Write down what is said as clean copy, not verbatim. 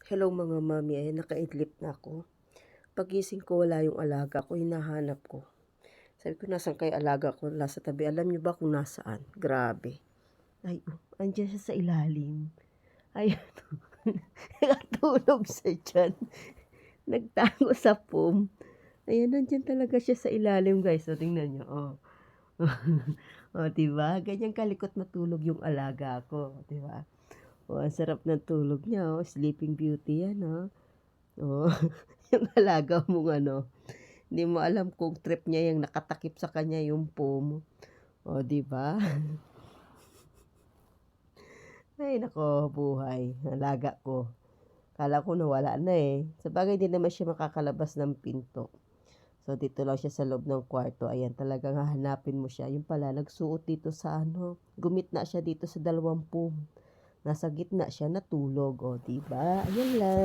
Hello mga mami, ayan nakaidlip na ako. Pagising ko wala yung alaga ko, hinahanap ko. Sabi ko nasan kay alaga ko, nasa tabi. Alam niyo ba kung nasaan? Grabe. Ay, andyan siya sa ilalim. Ayun, nakatulog siya dyan. Nagtago sa foam. Ayan, nandyan talaga siya sa ilalim guys. O, tingnan niyo. Oh. O, diba? Ganyan kalikot matulog yung alaga ko. Diba? O, ang sarap ng tulog niya. Oh. Sleeping Beauty yan. Oh. Oh, yung alaga mong ano, hindi mo alam kung trip niya yung nakatakip sa kanya yung foam. O, di ba? Ay, nako, buhay. Alaga ko. Kala ko nawala na eh. Sabagay, di naman siya makakalabas ng pinto. So, dito lang siya sa loob ng kwarto. Ayan, talagang hahanapin mo siya. Yung pala, nagsuot dito sa ano, gumit na siya dito sa dalawang foam. Nasa gitna siya natulog. O, di ba? Ayan lang.